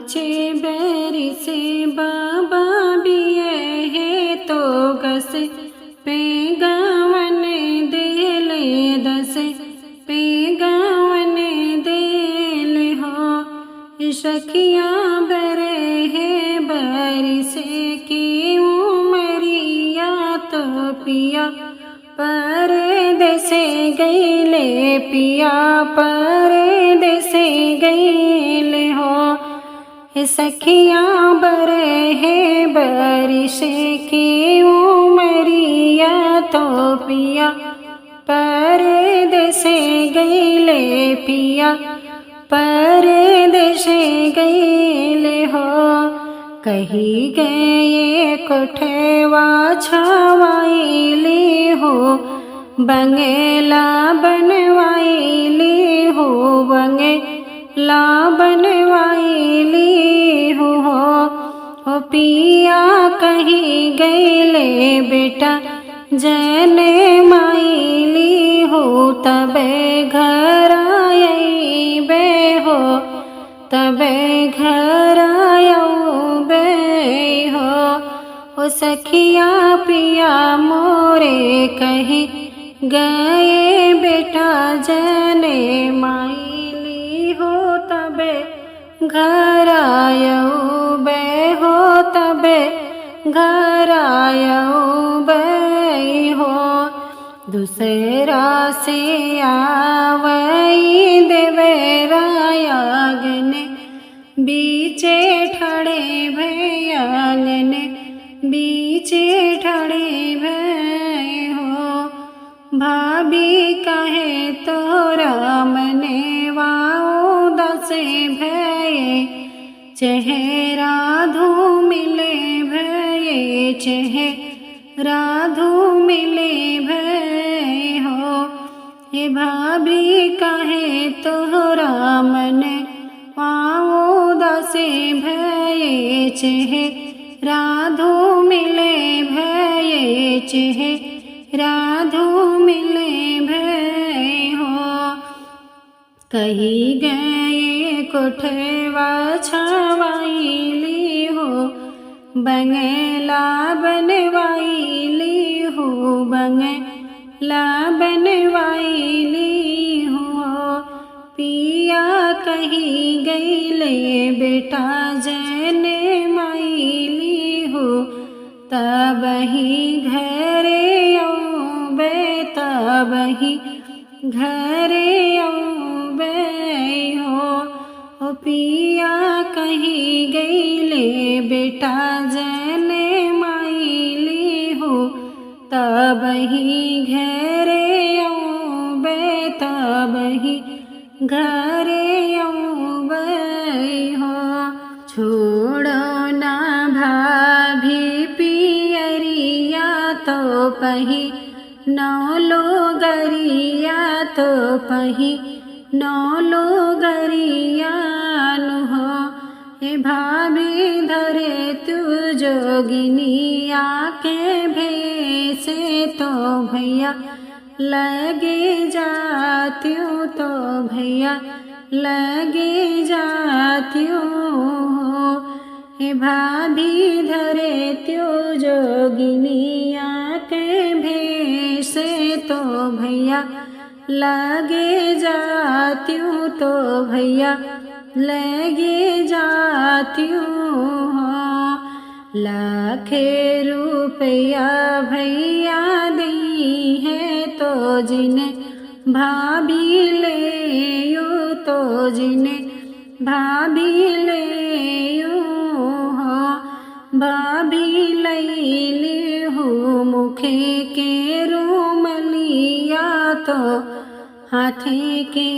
नाचे बैरी से बाबा बिये है तो गस पे गावन देले दस पे गावन देले हो सखियाँ बरे है बैरी से की उमरिया तो पिया परदेसे गईले पिया परदेसे गईले हो सखियाँ बरे है बारिश की उमरिया तो पिया परदेसे गईले पिया परदेसे गईले हो कहीं गए कोठवा छवाईली हो बंगला बनवाईली हो बंगला बनवाईली हो पिया कहीं गईले बेटा जने माईली हो तबे घर आई बे हो तबे घर आयो बे हो सखिया पिया मोरे कहीं गए बेटा जने माईली हो तबे घर आयो बे हो तबे घर आयो बे हो दूसरा से आवई देवे रायागने बीचे ठड़े भयागने बीचे ठड़े भय हो भाभी कहे तोरा मने वाओ दसे भय चेहरा धूमिले भय चेहरा धूमिले भय हो ये भाभी कहे तोरा मने वाओ दसे भय चेहरा धूमिले भय चेहरा धूमिले भय हो कहीं गए कोठवा छवाईली हो बंगला बनवाईली हो बंगला बनवाईली हो पिया कहीं गईले बेटा जने माईली हो तब ही घरे आओ बे तब ही घरे आओ बे हो पिया कहीं गईले बेटा जने माईली हो तब ही घरे आओ बे तब ही घरे आओ बे हो छोड़ो ना भाभी पियरिया तो पही नौ लोगरिया तो पही नौ लोगरिया हो हे भाभी धरे तू जोगिनिया के भेसे तो भैया लगे जाती हूँ तो भैया लगे जाती हूँ हे भाभी धरे त्यो जोगिनिया के भेसे तो भैया लगे जाती हूँ तो भैया लगे जाती हूँ लाखे रुपया भैया दी है तो जिन्हें भाभी ले यू तो जिन्हें भाभी ले यू भाभी लैली हूँ मुखे के रूमलिया तो हाथे के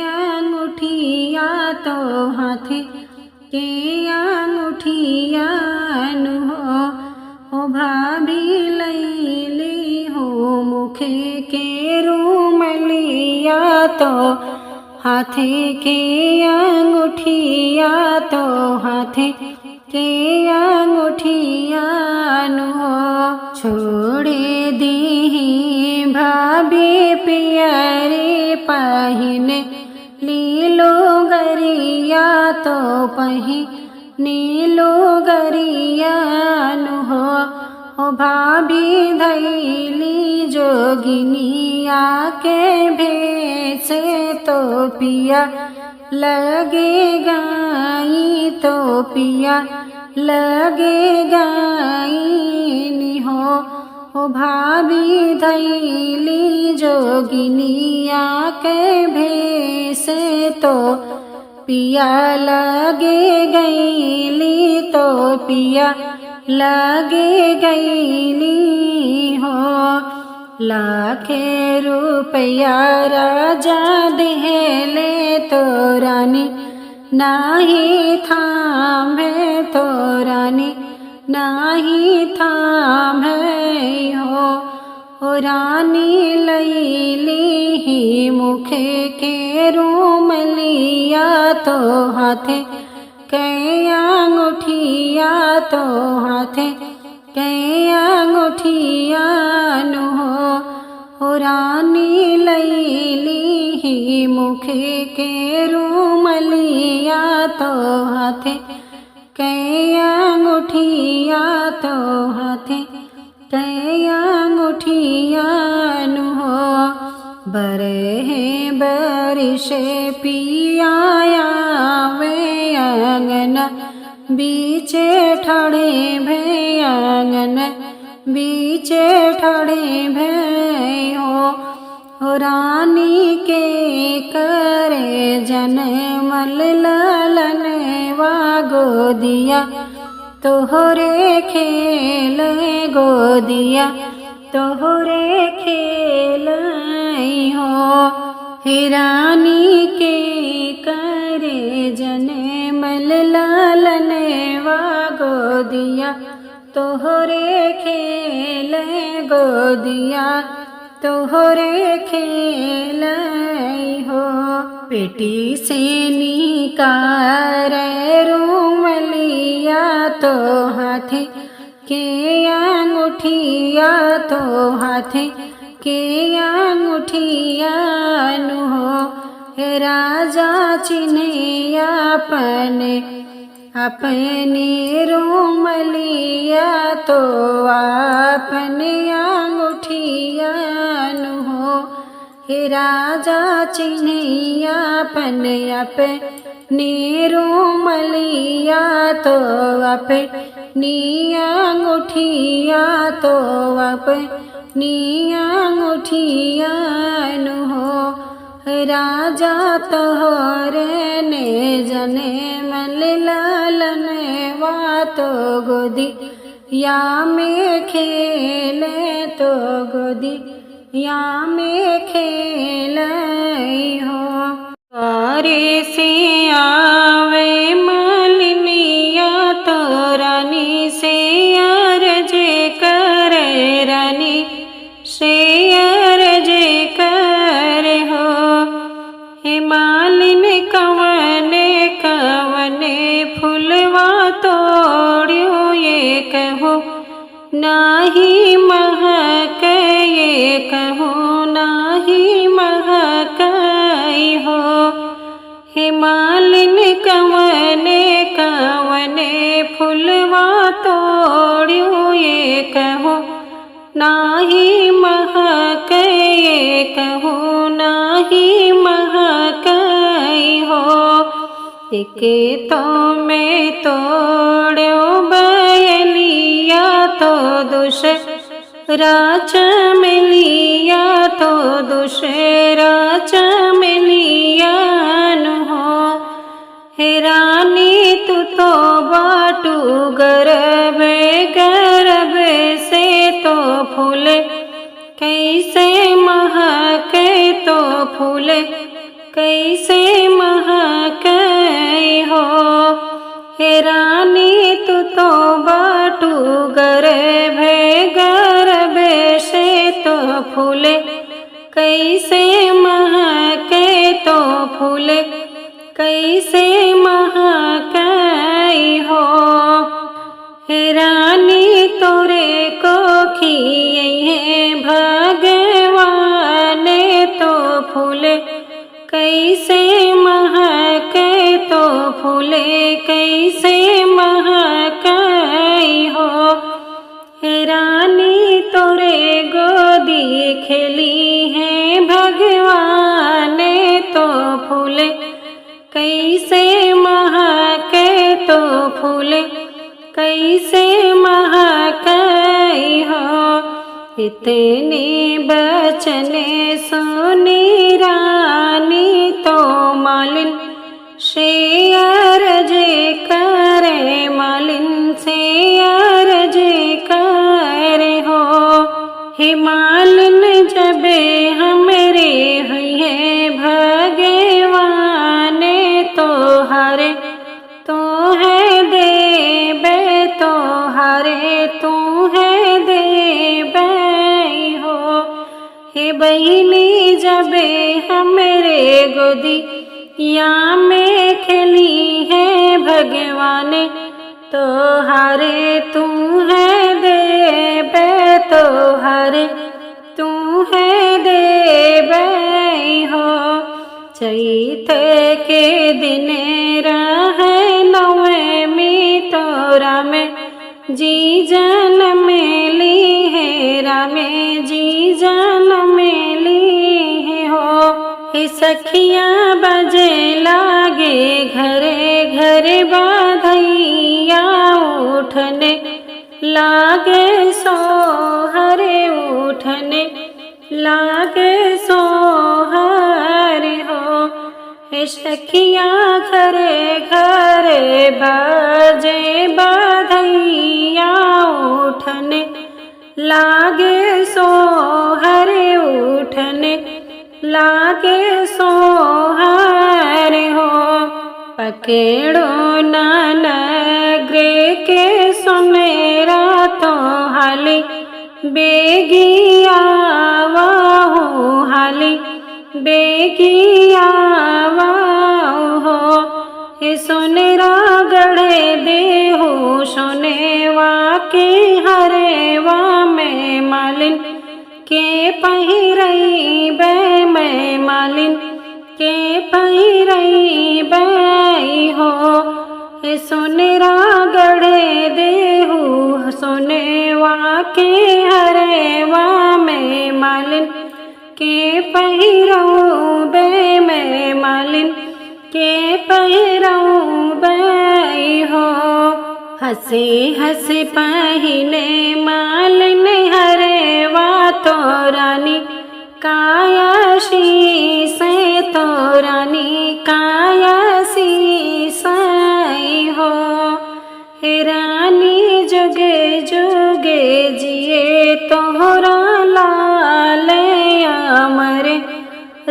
अंगूठिया तो हाथे के अंगूठिया हो भाभी लैली हूँ मुखे के रूमलिया तो हाथे के अंगूठिया तो हाथे के अंगूठिया हो छोड़े दी भाभी पियरे पहिने लीलो गरिया तो पही नीलो गरियानु हो ओ भाभी धैली जोगिनिया के भेसे तो पिया लगे गाई तो पिया लगे गाई हो ओ भाभी धैली जोगिनिया के भेसे तो पिया लगे गईली तो पिया लगे गईली हो लाखे रुपया राजा देले तो रानी नाही थामे तो रानी नाही थामे हो ओ रानी लैली ही मुखे के रूमलिया तो हाथे कै अंगूठिया तो हाथे कै अंगूठिया नु हो रानी लैली ही मुखे के रूमलिया तो हाथे कै अंगूठिया तो हाथे कै अंगूठिया नु हो बरे बरिशे पियाया वे आंगन बीचे ठड़े भे आंगन बीचे ठड़े भे हो रानी के करे जनमल ललन वा गोदिया तोहरे खेल गोदिया तोहरे खेल हो हे रानी के करे जनमल ललन वा गोदिया तोहरे खेल गोदिया तोहरे खेल हो पेटी से निकार रूमलिया तो हाथे के अंगूठिया तो हाथे के अंगूठिया नु हो राजा चिन्हे अपने अपने रूमलिया तो अपने अंगूठिया नु हो राजा चिन्हे अपने अपने रूमलिया तो अपनी अंगूठिया तो अपनी अंगूठिया नु हो राजा तोहरे ने जने मल लालन वा तो गोदी या में खेले तो गोदी या में खेले हो अरे से आवे मलिनिया तो रानी से अर्जे करे रानी से अर्जे करे हो हे मालिन कवने कवने फुलवा तोड़ियो ये कहो नाही महक ये कहो नाही महक हो हे मालिन कवने कवने फुलवा तोड़ियो ये कहो नाही महक ये कहो नाही महक हो एके तो मैं तोड़ो बयलिया तो दूसरा चमेलिया तो दूसरा चमेलिया नु हो हे रानी तू तो बाटू गरबे गरबे से तो फूले कैसे महके तो फूले कैसे महके हो हे रानी तू तो बाटू गरबे गरबे से तो फूले कैसे महके तो फूले कैसे महके हो हे रानी तोरे को खिए भगवान तो फूले कैसे महके तो फूले कैसे महकई हो। हे रानी तोरे गोदी खेली है भगवान तो फूल कैसे महके तो फूल कैसे महकई हो। इतने बचने सुनी रानी तो मालिन से अर्ज करे, मालिन से अर्ज करे हो। हे मालिन जब हमरे हुए भगवान तो हरे तो है देबे तो हरे तू है देबे हो। हे बहिनी जब हमरे गोदी या में खेली है भगवान तो हरे तू है देबे तो हरे तू है देबे हो। चैत के दिन रहे नवमी तोरा में जी जन मेली है रामे जी जन मेली है हो। हे सखियाँ बजे लागे घरे घरे बाधैया उठने लागे सोहरे उठने लागे सोहरे हो। हे सखियाँ घरे घरे बाजे बाधैया उठने लागे सोहरे उठने लागे सोहर हो। पकेड़ो नानग्रे के सुनेरा तो हाली बेगिया वाहू हाली बेगिया वाहू। हे सुनेरा गढ़े देहू सुनेवा के हरेवा में मालिन के पहिरई बे मैं मालिन के पहिरई बई हो। हे सुनेरा गढ़े देहू सुनेवा के हरेवा में मालिन के पहिरऊ बे मैं मालिन के पहिरऊ बई हो। हंसे हंसे पहले मालिन हरेवा तो रानी कायाशी से तो रानी कायासी साई हो। हे रानी जुगे जुगे जिए तोहरा लाल अमर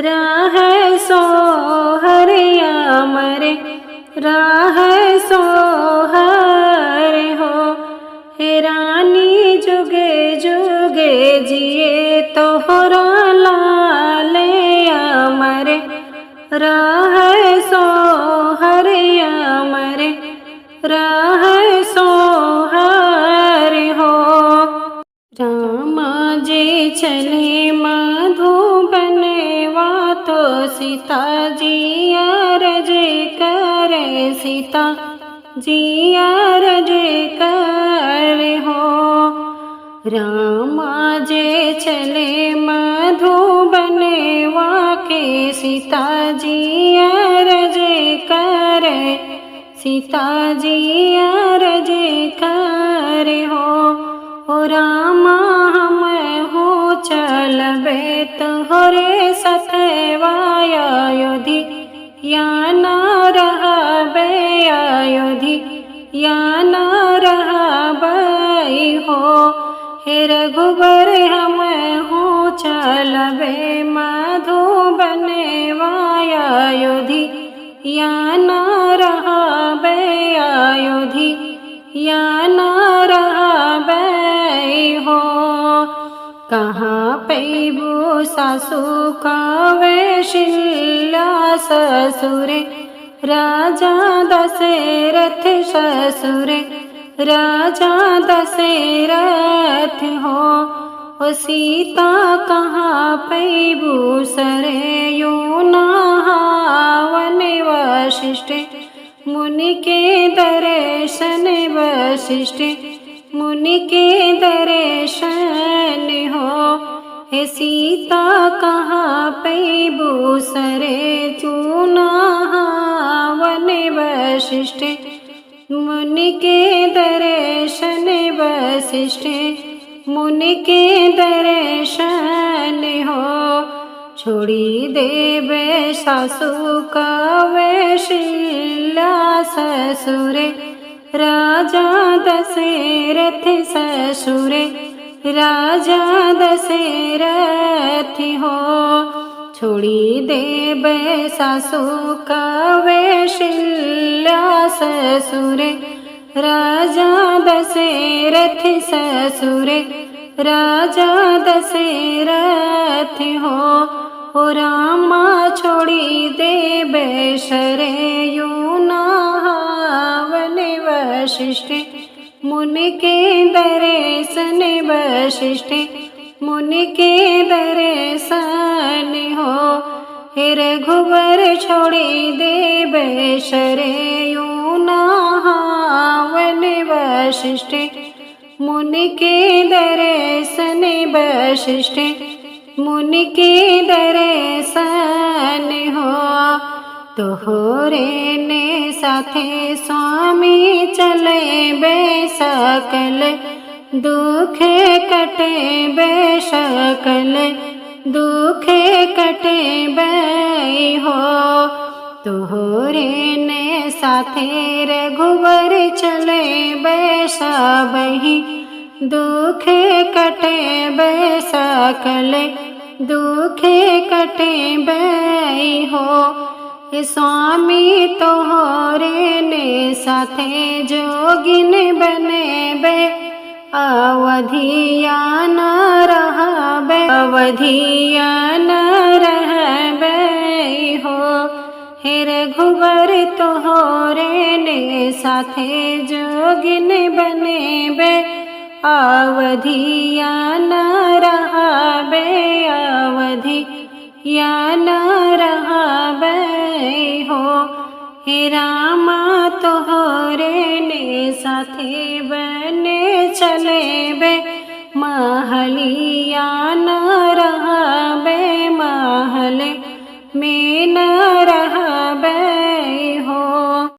राह सोहर अमर राह सोहर हो। हे रानी जुगे जुगे जिए तोहरा लाल अमर राह सोहर अमर राह सोहर हो। रामा जी चले मधुबन वा तो सीता जी अर्ज करे सीता जी अर्ज कर हो। रामा जे चले मधुबन वा के सीता जी अर्ज करे सीता जी अर्ज कर हो। ओ रामा हम हो चलबे तोहरे सतवा अयोधी या न रहबे अयोधी या न रहबई हो। हे रघुबर हम हो चलबे मधुबन वा अयोधी या न रहबे अयोधी या न रहबई हो। कहाँ पैबू सासु कावे शिल्या ससुर राजा दशरथ ससुर राजा दशरथ हो। ओ सीता कहाँ पैबू सरयू नहावन वशिष्ठ मुनि के दर्शन वशिष्ठ मुनि के दर्शन हो। हे सीता कहाँ पैबू सरे चूना वन वशिष्ठ मुनि के दर्शन वशिष्ठ मुनि के दर्शन हो। छोड़ी देवे सासु कवे शिला ससुरे राजा दशरथ ससुरे राजा दशरथ हो। छोड़ी देवे सासु कवे शिला ससुरे राजा दशरथ ससुरे राजा दशरथ हो। रामा छोड़ी देवे शरयू नहावन वशिष्ठ मुनि के दर्शन वशिष्ठ मुनि के दर्शन हो। हे रघुवर छोड़ी देवे शरयू नहावन वशिष्ठ मुनि के दर्शन वशिष्ठ मुनि के दर्शन हो। तोहरे ने साथे स्वामी चले बे सकल दुख कटे बे सकल दुख कटे बे हो। तोहरे ने साथे रघुवर चले बे सबहि दुख कटे बे सकल दुख कटे बे हो। स्वामी तोहरे ने साथे जोगिन बने बे अवधिया न रहबे अवधिया न रहबे हो। हे रघुवर तोहरे ने साथे जोगिन बने बे अवधिया न रहबे अवधिया न रहबे हो। हे रामा तोहरे ने साथे बने चले बे महलिया न